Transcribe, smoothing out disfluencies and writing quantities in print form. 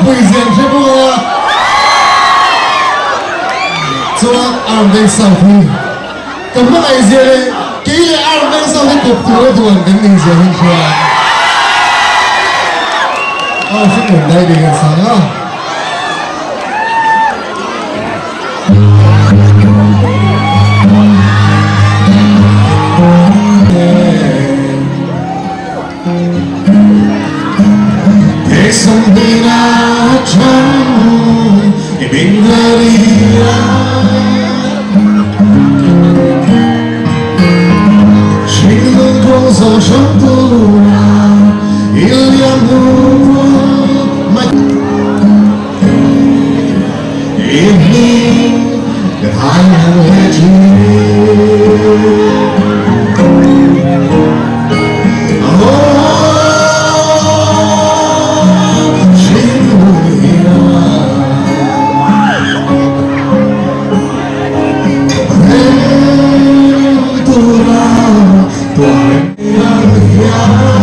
不一样，是不啊？做二零三五，怎么来些呢？给了2035国土的团跟你讲一下。哦，是我来的个啥啊？Something e vendería Scelgo cosa sciampura il amore ma e mi hai Yeah.